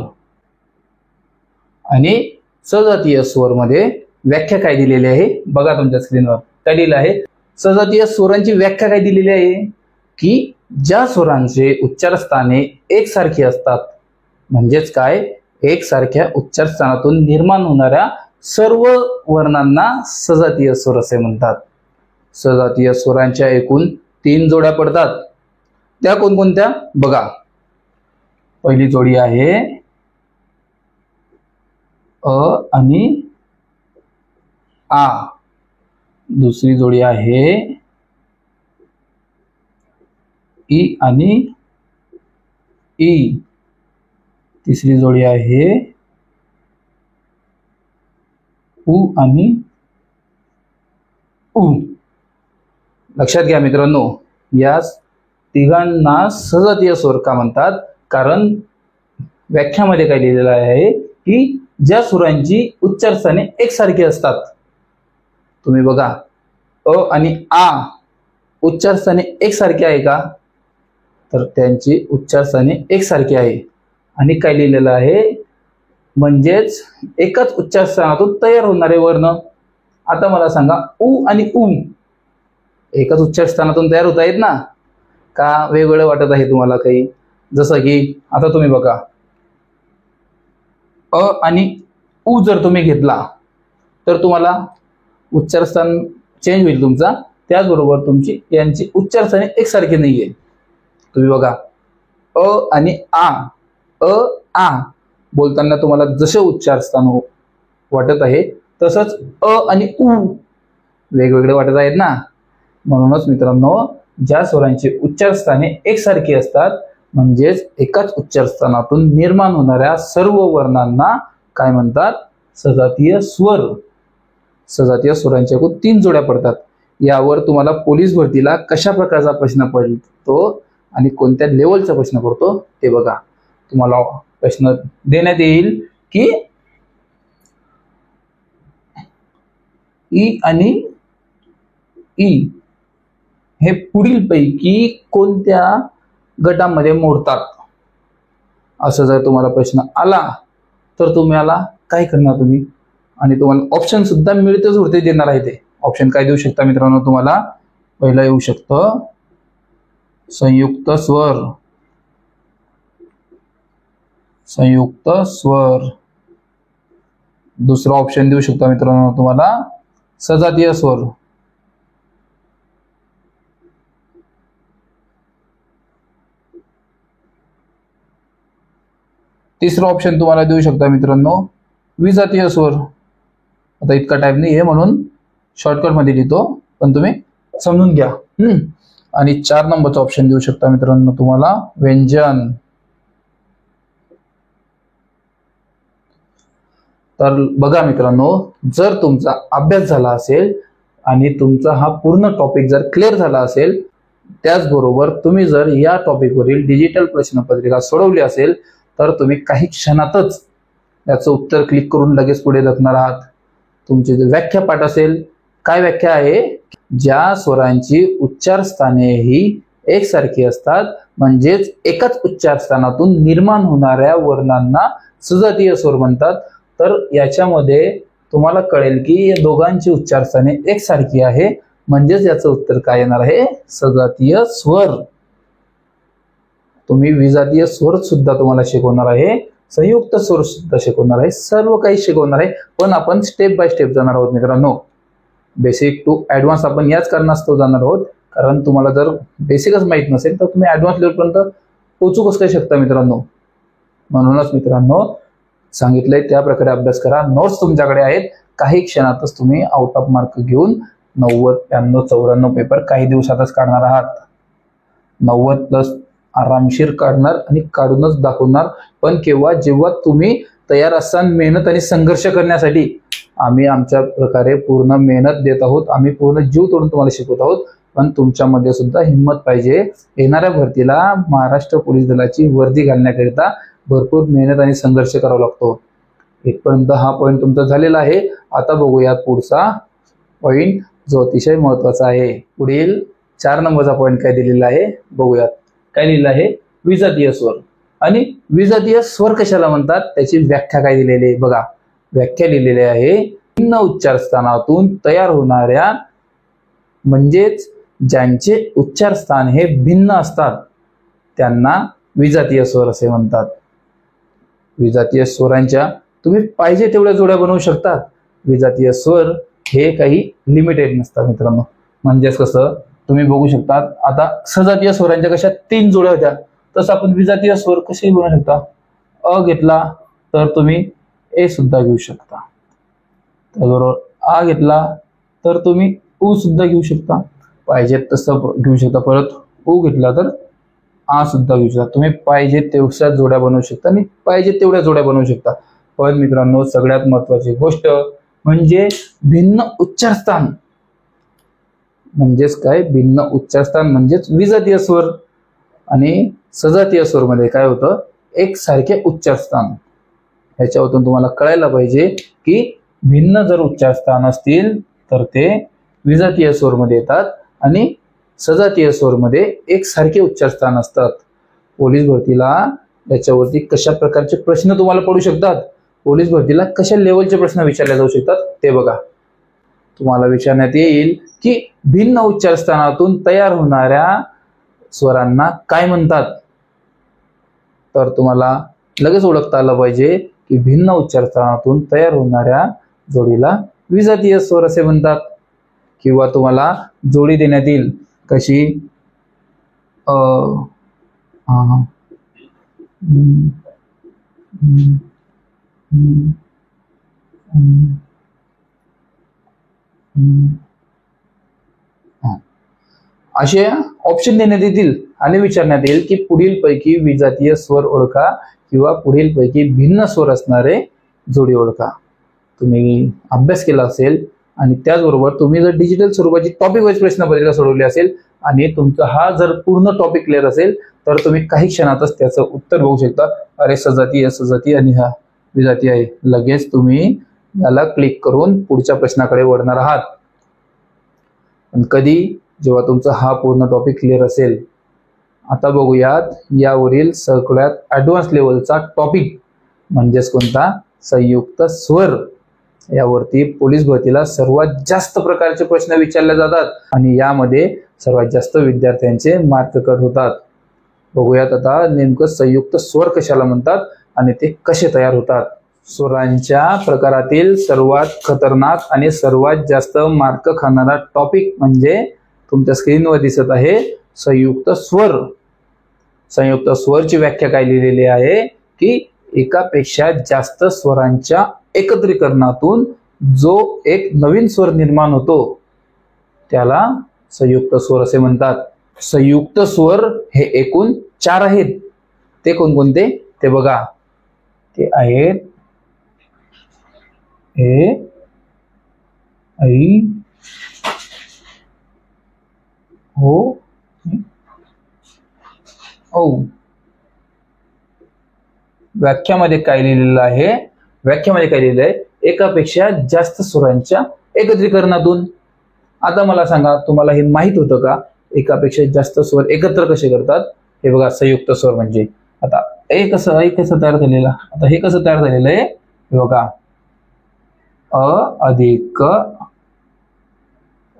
Speaker 1: आणि सजातीय स्वर मध्ये व्याख्या काय दिलेली आहे बघा तुमच्या स्क्रीनवर. काय दिलेलं आहे, सजातीय स्वरांची व्याख्या काय दिलेली आहे की ज्या स्वरांचे उच्चारस्थाने एकसारखी असतात, म्हणजेच काय, एकसारख्या उच्चारस्थानातून निर्माण होणाऱ्या सर्व वर्णांना सजातीय स्वर असे म्हणतात. सजातीय स्वरांच्या एकूण 3 जोड्या पडतात. त्या कोणकोणत्या बघा. पहिली जोडी आहे अ आणि आ. दुसरी जोडी आहे ई आणि ई. तिसरी जोडी आहे उ आणि उ. लक्षात घ्या मित्रांनो, या तिघांना सजातीय स्वर का म्हणतात, कारण व्याख्यामध्ये काय लिहिलेलं आहे की ज्या सुरांची उच्चारस्थाने एकसारखी असतात. तुम्ही बघा, अ आणि आ उच्चारस्थाने एकसारखी आहे का, तर त्यांची उच्चारस्थाने एकसारखी आहे. आणि काय लिहिलेलं आहे, म्हणजेच एकाच उच्चारस्थानातून तयार होणारे वर्ण. आता मला सांगा, उ आणि उ एकाच उच्चारस्थानातून तयार होत आहेत ना, का वेगवेगळं वाटत आहे तुम्हाला काही? जसं की आता तुम्ही बघा, अ आणि उ जर तुम्ही घेतला तर तुम्हाला उच्चारस्थान चेंज होईल तुमचा, त्याचबरोबर तुमची यांची उच्चारस्थाने एकसारखी नाहीये. तुम्ही बघा, अ आणि आ, अ आ बोलताना तुम्हाला जसे उच्चारस्थान वाटत आहे तसंच अ आणि उ वेगवेगळे वाटत आहेत ना. म्हणूनच मित्रांनो, ज्या स्वरांची उच्चारस्थाने एकसारखी असतात, म्हणजेच एकाच उच्चारस्थानातून निर्माण होणाऱ्या सर्व वर्णांना काय म्हणतात, सजातीय स्वर. सजातीय स्वरांच्या एकूण 3 जोड्या पडतात. यावर तुम्हाला पोलीस भरतीला कशा प्रकारचा प्रश्न पडतो आणि कोणत्या लेवलचा प्रश्न पडतो ते बघा. तुम्हाला प्रश्न देण्यात येईल की ई आणि ई हे पुढील पैकी कोणत्या गटांमध्ये मोडतात, असं जर तुम्हाला प्रश्न आला तर तुम्हाला काय करणार तुम्ही, आणि तुम्हाला ऑप्शन सुद्धा मिळतेच उरते देणार आहे. ते ऑप्शन काय देऊ शकता मित्रांनो, तुम्हाला पहिला येऊ शकतं संयुक्त स्वर, संयुक्त स्वर. दुसरा ऑप्शन देऊ शकता मित्रांनो तुम्हाला सजातीय स्वर. तिसरा ऑप्शन तुम्हाला देऊ शकता मित्रांनो विजातीय स्वर. आता इतका टाइम नाही आहे म्हणून शॉर्टकट मध्ये लिहितो, पण तुम्ही समजून घ्या. आणि 4 नंबरचा ऑप्शन देऊ शकता मित्रांनो तुम्हाला व्यंजन. तर बघा मित्रांनो, जर तुमचा अभ्यास झाला असेल आणि तुमचा हा पूर्ण टॉपिक जर क्लिअर झाला असेल, त्याचबरोबर तुम्ही जर या टॉपिकवरील डिजिटल प्रश्नपत्रिका सोडवली असेल, तर तुम्ही काही क्षणातच याचं उत्तर क्लिक करून लगेच पुढे धकणार आहात. तुमची जर व्याख्या पाठ असेल, काय व्याख्या आहे, ज्या स्वरांची उच्चार स्थाने ही एकसारखी असतात, म्हणजेच एकाच उच्चार स्थानातून निर्माण होणाऱ्या वर्णांना सजातीय स्वर म्हणतात. तर याच्यामध्ये तुम्हाला कळेल की या दोघांची उच्चार स्थाने एकसारखी आहे, म्हणजेच याचं उत्तर काय येणार आहे, सजातीय स्वर. तुम्ही विजातीय स्वर सुद्धा तुम्हाला शिकवणार आहे, संयुक्त स्वर सुद्धा शिकवणार आहे, सर्व काही शिकवणार आहे. पण आपण स्टेप बाय स्टेप जाणार आहोत मित्रांनो. बेसिक टू ऍडव्हान्स आपण याच कारणास्तव जाणार आहोत, कारण तुम्हाला जर बेसिकच माहित नसेल तर तुम्ही ऍडव्हान्स लेवलपर्यंत पोहोचू कसं काय शकता मित्रांनो. म्हणूनच मित्रांनो सांगितलंय त्या प्रकारे अभ्यास करा. नोट्स तुमच्याकडे आहेत, काही क्षणातच तुम्ही आउट ऑफ मार्क घेऊन 90, 95, 94 पेपर काही दिवसातच काढणार आहात. 90+ आरामशीर काढणार आणि काढूनच दाखवणार. पण केव्हा, जेव्हा तुम्ही तयार असाल मेहनत आणि संघर्ष करण्यासाठी. आम्ही आमच्या प्रकारे पूर्ण मेहनत देत आहोत, आम्ही पूर्ण जीव तोडून तुम्हाला शिकवत आहोत. पण तुमच्यामध्ये सुद्धा हिंमत पाहिजे. येणाऱ्या भरतीला महाराष्ट्र पोलीस दलाची वर्दी घालण्याकरिता भरपूर मेहनत आणि संघर्ष करावा लागतो. इथपर्यंत हा पॉईंट तुमचा झालेला आहे. आता बघूया पुढचा पॉईंट जो अतिशय महत्वाचा आहे. पुढील 4 नंबरचा पॉईंट काय दिलेला आहे बघूयात. काय लिहिलं आहे, विजातीय स्वर. आणि विजातीय स्वर कशाला म्हणतात त्याची व्याख्या काय दिलेली आहे बघा. व्याख्या लिहिलेली आहे, भिन्न उच्चार स्थानातून तयार होणाऱ्या, म्हणजेच ज्यांचे उच्चार स्थान हे भिन्न असतात त्यांना विजातीय स्वर असे म्हणतात. विजातीय स्वरांच्या तुम्ही पाहिजे तेवढ्या जोड्या बनवू शकतात. विजातीय स्वर हे काही लिमिटेड नसतात मित्रांनो. म्हणजेच कसं तुम्ही बघू शकता, आता सजातीय स्वरांच्या कशा 3 जोड्या होत्या, तसं आपण विजातीय स्वर कसे बनवू शकता. अ घेतला तर तुम्ही ए सुद्धा घेऊ शकता, त्याबरोबर आ घेतला तर तुम्ही उ सुद्धा घेऊ शकता, पाहिजे तसं घेऊ शकता. परत उ घेतला तर आ सुद्धा घेऊ शकता. तुम्ही पाहिजे तेवढ्या जोड्या बनवू शकता आणि पाहिजे तेवढ्या जोड्या बनवू शकता. पण मित्रांनो सगळ्यात महत्वाची गोष्ट म्हणजे भिन्न उच्चारस्थान. म्हणजेच काय, भिन्न उच्चारस्थान म्हणजेच विजातीय स्वर. आणि सजातीय स्वर मध्ये काय होतं, एकसारखे उच्चारस्थान. ह्याच्यावरून तुम्हाला कळायला पाहिजे की भिन्न जर उच्चारस्थान असतील तर ते विजातीय स्वर मध्ये येतात आणि सजातीय स्वर मध्ये एकसारखे उच्चारस्थान असतात. पोलीस भरतीला याच्यावरती कशा प्रकारचे प्रश्न तुम्हाला पडू शकतात, पोलीस भरतीला कशा लेवलचे प्रश्न विचारले जाऊ शकतात ते बघा. तुम्हाला विचारण्यात येईल की भिन्न उच्चारस्थानातून तयार होणाऱ्या स्वरांना काय म्हणतात. तर तुम्हाला लगेच ओळखता आलं पाहिजे की भिन्न उच्चारस्थानातून तयार होणाऱ्या जोडीला विजातीय स्वर असे म्हणतात. किंवा तुम्हाला जोडी देण्यात येईल कशी, असे ऑप्शन देण्यात येतील आणि विचारण्यात येईल की पुढील पैकी विजातीय स्वर ओळखा किंवा पुढील पैकी भिन्न स्वर असणारे जोडी ओळखा. तुम्ही अभ्यास केला असेल आणि त्याचबरोबर तुम्ही जर डिजिटल स्वरूपाची टॉपिक वाईज प्रश्नपत्रिका सोडवली असेल आणि तुमचा हा जर पूर्ण टॉपिक क्लिअर असेल तर तुम्ही काही क्षणातच त्याचं उत्तर बघू शकता. अरे सजाती आणि हा विजाती आहे, लगेच तुम्ही याला क्लिक करून पुढच्या प्रश्नाकडे वळणार आहात. पण कधी, जेव्हा तुमचा हा पूर्ण टॉपिक क्लिअर असेल आता बघूयात यावरील सगळ्यात ऍडव्हान्स लेवलचा टॉपिक म्हणजेच कोणता, संयुक्त स्वर. यावरती पोलीस भरतीला सर्वात जास्त प्रकारचे प्रश्न विचारले जातात आणि यामध्ये सर्वात जास्त विद्यार्थ्यांचे मार्क कट होतात. बघूयात आता नेमकं संयुक्त स्वर कशाला म्हणतात आणि ते कसे तयार होतात. स्वरांच्या प्रकारातील सर्वात खतरनाक आणि सर्वात जास्त मार्क खाणारा टॉपिक म्हणजे तुमच्या स्क्रीनवर दिसत आहे संयुक्त स्वर. संयुक्त स्वरची व्याख्या काय लिहिलेली आहे की एकापेक्षा जास्त स्वरांच्या एकत्रीकरणातून जो एक नवीन स्वर निर्माण होतो त्याला संयुक्त स्वर असे म्हणतात. संयुक्त स्वर हे एकूण 4 आहेत. ते कोणकोणते ते बघा. ते आहेत ए, ऐ, ओ, औ. व्याख्यामध्ये काय लिहिलेलं आहे, व्याख्यामध्ये काय लिहिलं आहे, एकापेक्षा जास्त स्वरांच्या एकत्रीकरणातून. आता मला सांगा, तुम्हाला हे माहित होतं का एकापेक्षा जास्त स्वर एकत्र कसे करतात. हे बघा संयुक्त स्वर म्हणजे. आता ऐ कसं तयार झालेलं, आता हे कसं तयार झालेलं आहे हे बघा. अ अधिक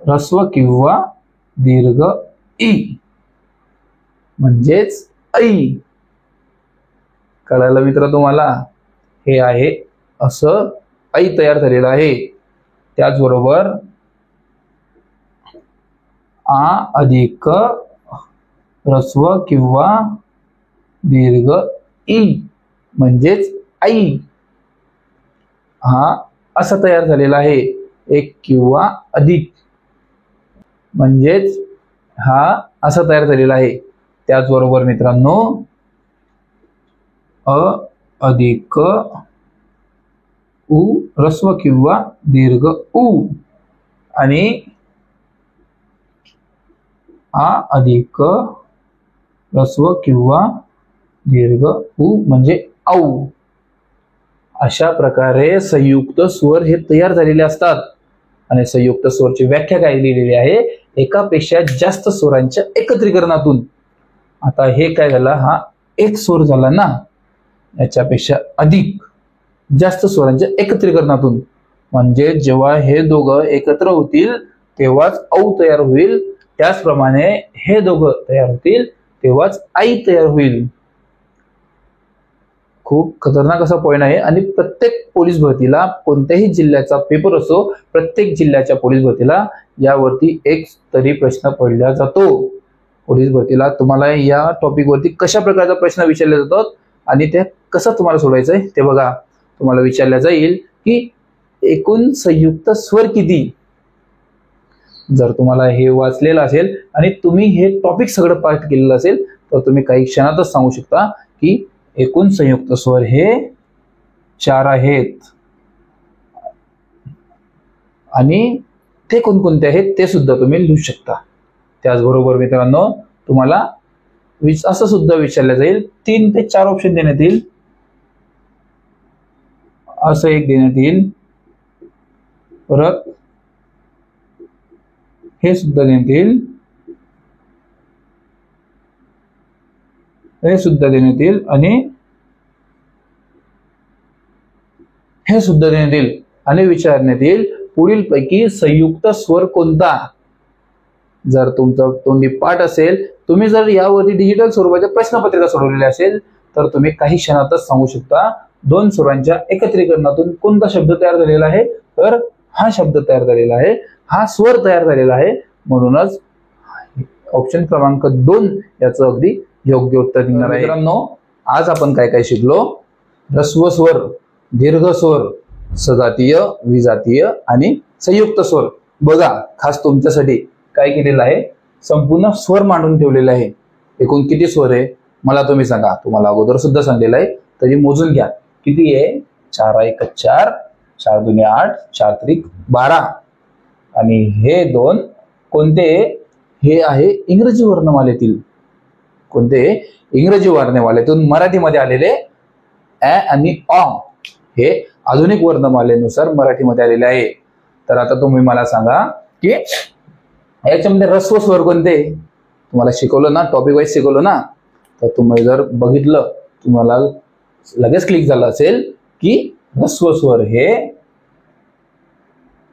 Speaker 1: ह्रस्व किंवा दीर्घ ई म्हणजेच ऐ. कळालं मित्र तुम्हाला. हे आहे असं ऐ तयार झालेलं आहे. त्याचबरोबर आ अधिक ह्रस्व किंवा दीर्घ ई म्हणजेच आई. हा असा तयार झालेला आहे. एक किंवा अधिक म्हणजेच हा असा तयार झालेला आहे. त्याचबरोबर मित्रांनो अ अधिक उ ह्रस्व किंवा दीर्घ उ आणि आ अधिक ह्रस्व किंवा दीर्घ उ म्हणजे औ. अशा प्रकारे संयुक्त स्वर हे तयार झालेले असतात. आणि संयुक्त स्वरची व्याख्या काय लिहिलेली आहे, एकापेक्षा जास्त स्वरांच्या एकत्रीकरणातून. आता हे काय झालं, हा एक स्वर झाला ना, याच्यापेक्षा अधिक जास्त स्वरांच्या एकत्रीकरणातून. म्हणजे जेव्हा हे दोघं एकत्र होतील तेव्हाच औ तयार होईल. त्याचप्रमाणे हे दोघं तयार होतील तेव्हाच आई तयार होईल. खूप खतरनाक असा पॉइंट आहे. आणि प्रत्येक पोलीस भरतीला, कोणत्याही जिल्ह्याचा पेपर असो, प्रत्येक जिल्ह्याच्या पोलीस भरतीला यावरती एक तरी प्रश्न पडला जातो. पोलीस भरतीला तुम्हाला या टॉपिक वरती कशा प्रकारचा प्रश्न विचारले जातात आणि ते कसं तुम्हाला सोडवायचं आहे ते बघा. तुम्हाला विचारलं जाईल की एकूण संयुक्त स्वर किती. जर तुम्हाला हे वाचलेलं असेल आणि तुम्ही हे टॉपिक सगळं पाठ केलेलं असेल तर तुम्ही काही क्षणातच सांगू शकता की एकूण संयुक्त स्वर हे 4 आहेत. आणि ते कोणकोणते आहेत ते सुद्धा तुम्ही लिहू शकता. त्याचबरोबर मित्रांनो तुम्हाला असं सुद्धा विचारलं जाईल, 3 ते 4 ऑप्शन देण्यात येईल. असं एक देण्यात येईल, परत हे सुद्धा देण्यात येईल, हे सुद्धा देण्यात येईल आणि हे सुद्धा देण्यात येईल. आणि विचारण्यात येईल पुढील पैकी संयुक्त स्वर कोणता. जर तुमचा तोंडी पाठ असेल, तुम्ही जर यावरती डिजिटल स्वरूपाच्या प्रश्नपत्रिका सोडवलेल्या असेल तर तुम्ही काही क्षणातच सांगू शकता 2 स्वरांच्या एकत्रीकरणातून कोणता शब्द तयार झालेला आहे. तर हा शब्द तयार झालेला आहे, हा स्वर तयार झालेला आहे. म्हणूनच ऑप्शन क्रमांक 2 याचं अगदी योग्य उत्तर निघणार आहे. मित्रांनो आज आपण काय काय शिकलो. ह्रस्व स्वर, दीर्घ स्वर, सजातीय, विजातीय आणि संयुक्त स्वर. बघा खास तुमच्यासाठी काय केलेलं आहे, संपूर्ण स्वर मांडून ठेवलेले आहे. एकूण किती स्वर आहे मला तुम्ही सांगा. तुम्हाला अगोदर सुद्धा सांगितलेलं आहे तरी मोजून घ्या किती आहे. 4 1 4, 4 2 8, 4 3 12. आणि हे 2 कोणते, हे आहे इंग्रजी वर्णमालेतील. कोणते, इंग्रजी वर्णमालेतून मराठीमध्ये आलेले ॲ आणि अ. हे आधुनिक वर्णमालेनुसार मराठीमध्ये आलेले आहे. तर आता तुम्ही मला सांगा की याच्यामध्ये ह्रस्व स्वर कोणते. तुम्हाला शिकवलं ना, टॉपिक वाईज शिकवलं ना, तर तुम्ही जर बघितलं तुम्हाला लगेच क्लिक झालं असेल की ह्रस्व स्वर हे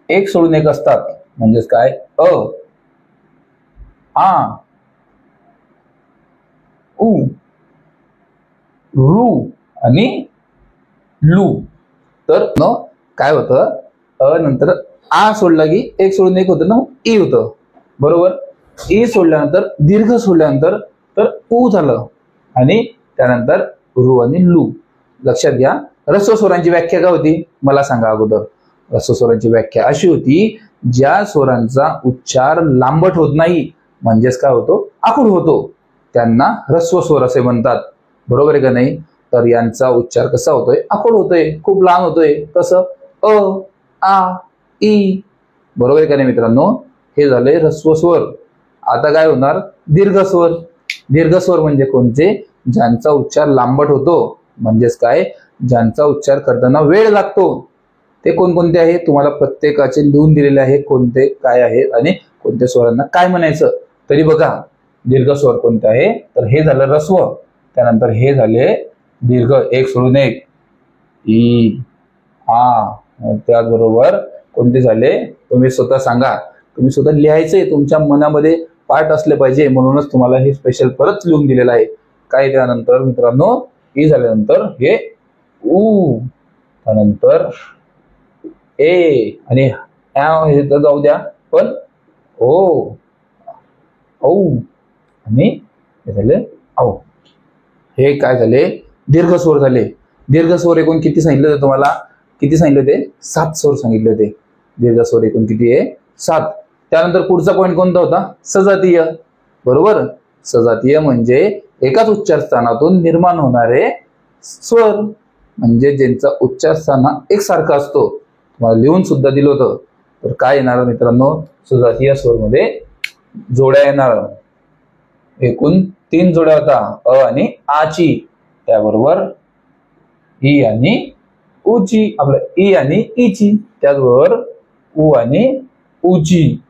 Speaker 1: एक सोडून एक असतात. म्हणजेच काय, अ, आ, उ, रू आणि लू. तर न काय होतं, अ नंतर आ सोडला की एक सोडून एक होतं ना, ई होतं. बरोबर. ई सोडल्यानंतर दीर्घ सोडल्यानंतर तर ऊ झालं आणि त्यानंतर रू आणि लू. लक्षात घ्या. ह्रस्व स्वरांची व्याख्या काय होती मला सांगा अगोदर. ह्रस्व स्वरांची व्याख्या अशी होती, ज्या स्वरांचा उच्चार लांबट होत नाही, म्हणजेच काय होतो, आखूड होतो, त्यांना ह्रस्व स्वर असे म्हणतात. बरोबर आहे का नाही. तर यांचा उच्चार कसा होतोय, आखूड होतोय, खूप लहान होतोय. कसं, अ, आ, ई. बरोबर आहे का नाही मित्रांनो. हे झाले ह्रस्व स्वर. आता काय होणार, दीर्घ स्वर. दीर्घ स्वर म्हणजे कोणते, ज्यांचा उच्चार लांबट होतो, म्हणजेच काय, ज्यांचा उच्चार करताना वेळ लागतो. ते कोणकोणते आहे तुम्हाला प्रत्येकाचे लिहून दिलेले आहे, कोणते काय आहे आणि कोणत्या स्वरांना काय म्हणायचं. तरी बघा दीर्घ स्वर कोणते आहे, तर हे झालं ह्रस्व. त्यानंतर हे झाले दीर्घ एक सोडून एक, ई, आ. त्याचबरोबर कोणते झाले तुम्ही स्वतः सांगा. तुम्ही स्वतः लिहायचंय, तुमच्या मनामध्ये पाठ असले पाहिजे, म्हणूनच तुम्हाला हे स्पेशल परत लिहून दिलेलं आहे. काय त्यानंतर मित्रांनो, ई झाल्यानंतर हे ऊ, त्यानंतर ए आणि हे तर जाऊ द्या, पण ओ, औ आणि हे झाले औ. हे काय झाले, दीर्घ स्वर झाले. दीर्घ स्वर एकूण किती सांगितले होते तुम्हाला, किती सांगितले होते, 7 स्वर सांगितले होते. दीर्घ स्वर एकूण किती आहे, 7. त्यानंतर पुढचा पॉईंट कोणता होता, सजातीय. बरोबर. सजातीय म्हणजे एकाच उच्चार स्थानातून निर्माण होणारे स्वर, म्हणजे ज्यांचा उच्चार स्थान एकसारखा असतो. तुम्हाला लिहून सुद्धा दिलं होतं. तर काय येणार मित्रांनो, सजातीय स्वर मध्ये जोड्या येणार. एकूण 3 जोड्या होता, अ आणि आची. त्याबरोबर ई आणि ऊची, आपलं ई आणि ईची. त्याचबरोबर ऊ आणि ऊची.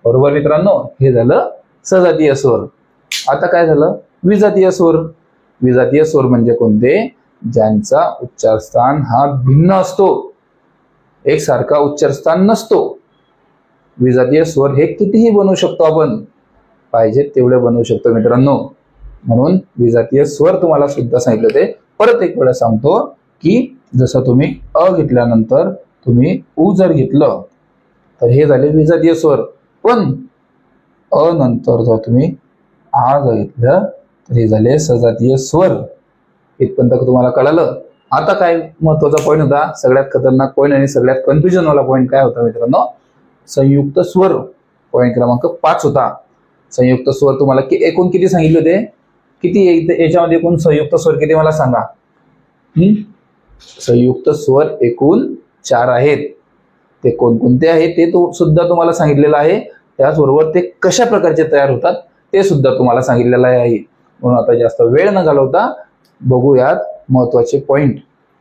Speaker 1: बरोबर मित्रांनो. हे झालं सजातीय स्वर. आता काय झालं, विजातीय स्वर. विजातीय स्वर म्हणजे कोणते, ज्यांचा उच्चारस्थान हा भिन्न असतो, एकसारखा उच्चारस्थान नसतो. विजातीय स्वर हे कितीही बनवू शकतो आपण, पाहिजे तेवढे बनवू शकतो मित्रांनो. म्हणून विजातीय स्वर तुम्हाला सुद्धा सांगितलं ते परत एक वेळा सांगतो की जसं तुम्ही अ घेतल्यानंतर तुम्ही ऊ जर घेतलं तर हे झाले विजातीय स्वर. पण अ नंतर जर तुम्ही आ जर घेतलं तर हे झाले सजातीय स्वर. इथपर्यंत तुम्हाला कळालं. आता काय महत्वाचा पॉईंट होता, सगळ्यात खतरनाक पॉईंट आणि सगळ्यात कन्फ्युजन वाला पॉईंट काय होता मित्रांनो, संयुक्त स्वर. पॉईंट क्रमांक 5 होता. संयुक्त स्वर तुम्हाला एकूण किती सांगितले होते, किती याच्यामध्ये एकूण संयुक्त स्वर किती मला सांगा. संयुक्त स्वर एकूण 4 आहेत. ते कोणकोणते आहेत ते सुद्धा तुम्हाला सांगितलेलं आहे. त्याचबरोबर ते कशा प्रकारचे तयार होतात ते सुद्धा तुम्हाला सांगितलेलं आहे. म्हणून आता जास्त वेळ न घालवता बघूयात महत्वाचे पॉइंट.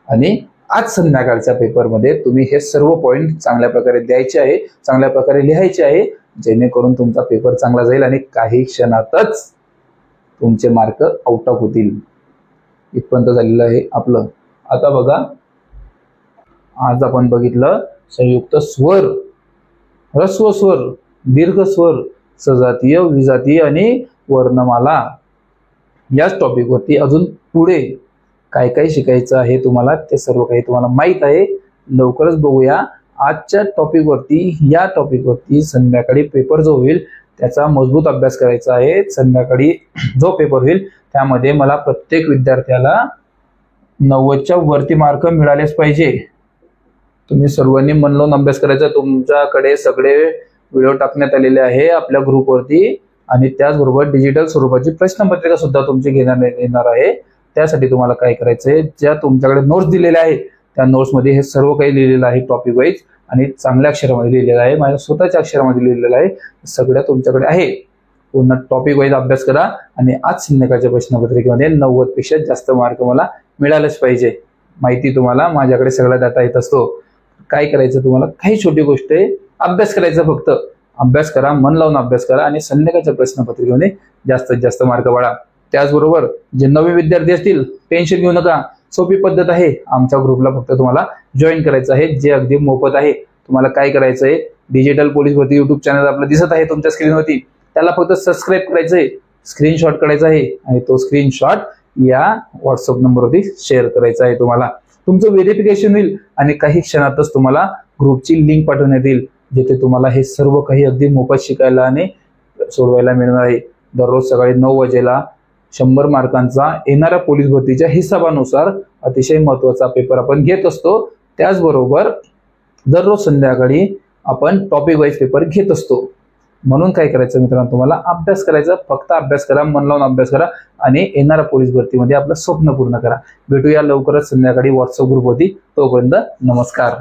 Speaker 1: आणि आज संध्याकाळच्या पेपरमध्ये तुम्ही हे सर्व पॉइंट चांगल्या प्रकारे द्यायचे आहे, चांगल्या प्रकारे लिहायचे आहे, जेणेकरून तुमचा पेपर चांगला जाईल आणि काही क्षणातच तुमचे मार्क आउट ऑफ होतील. इथपर्यंत झालेलं आहे आपलं. आता बघा, आज आपण बघितलं संयुक्त स्वर, ह्रस्व स्वर, दीर्घ स्वर, सजातीय, विजातीय आणि वर्णमाला. याच टॉपिकवरती अजून पुढे काय काय शिकायचं आहे तुम्हाला, ते सर्व काही तुम्हाला माहित आहे. लवकरच बघूया. आजच्या टॉपिकवरती, या टॉपिकवरती संध्याकाळी पेपर जो होईल त्याचा मजबूत अभ्यास करायचा आहे. संध्याकाळी जो पेपर होईल त्यामध्ये मला प्रत्येक विद्यार्थ्याला 90च्या वरती मार्क मिळालेच पाहिजे. तुम्ही सर्वांनी मन लावून अभ्यास करायचा. तुमच्याकडे सगळे व्हिडिओ टाकण्यात आलेले आहे आपल्या ग्रुपवरती आणि त्याचबरोबर डिजिटल स्वरूपाची प्रश्नपत्रिका सुद्धा तुमची घेण्यात येणार आहे. त्यासाठी तुम्हाला काय करायचंय, ज्या तुमच्याकडे नोट्स दिलेल्या आहेत त्या नोट्समध्ये हे सर्व काही लिहिलेलं आहे टॉपिक वाईज आणि चांगल्या अक्षरामध्ये लिहिलेलं आहे, माझ्या स्वतःच्या अक्षरामध्ये लिहिलेलं आहे. सगळ्या तुमच्याकडे आहे. पूर्ण टॉपिक वाईज अभ्यास करा आणि आज संध्याकाळच्या प्रश्नपत्रिकेमध्ये 90 पेक्षा जास्त मार्क मला मिळालेच पाहिजे. माहिती तुम्हाला माझ्याकडे सगळा डाटा येत असतो. काय करायचं तुम्हाला, काही छोटी गोष्ट आहे, अभ्यास करायचा. फक्त अभ्यास करा, मन लावून अभ्यास करा आणि संध्याकाळच्या प्रश्नपत्रिकेमध्ये जास्तीत जास्त मार्क पाडा. त्याचबरोबर जे नवे विद्यार्थी असतील टेन्शन घेऊ नका, सोपी पद्धत आहे. आमच्या ग्रुपला फक्त तुम्हाला जॉईन करायचं आहे, जे अगदी मोफत आहे. तुम्हाला काय करायचं आहे, डिजिटल पोलीस भरती युट्यूब चॅनल आपलं दिसत आहे तुमच्या स्क्रीनवरती, त्याला फक्त सबस्क्राईब करायचं आहे, स्क्रीनशॉट काढायचा आहे आणि तो स्क्रीनशॉट या व्हॉट्सअप नंबरवरती शेअर करायचा आहे. तुम्हाला तुमचं व्हेरिफिकेशन होईल आणि काही क्षणातच तुम्हाला ग्रुपची लिंक पाठवण्यात येईल, जिथे तुम्हाला हे सर्व काही अगदी मोफत शिकायला आणि सोडवायला मिळणार आहे. दररोज सकाळी 9 वाजेला 100 मार्कांचा येणाऱ्या पोलीस भरतीच्या हिसाबानुसार अतिशय महत्वाचा पेपर आपण घेत असतो. त्याचबरोबर दररोज संध्याकाळी आपण टॉपिक वाईज पेपर घेत असतो. म्हणून काय करायचं मित्रांनो, तुम्हाला अभ्यास करायचा, फक्त अभ्यास करा, मन लावून अभ्यास करा आणि येणाऱ्या पोलीस भरतीमध्ये आपलं स्वप्न पूर्ण करा. भेटूया लवकरच संध्याकाळी व्हॉट्सअप ग्रुपवरती. तोपर्यंत नमस्कार.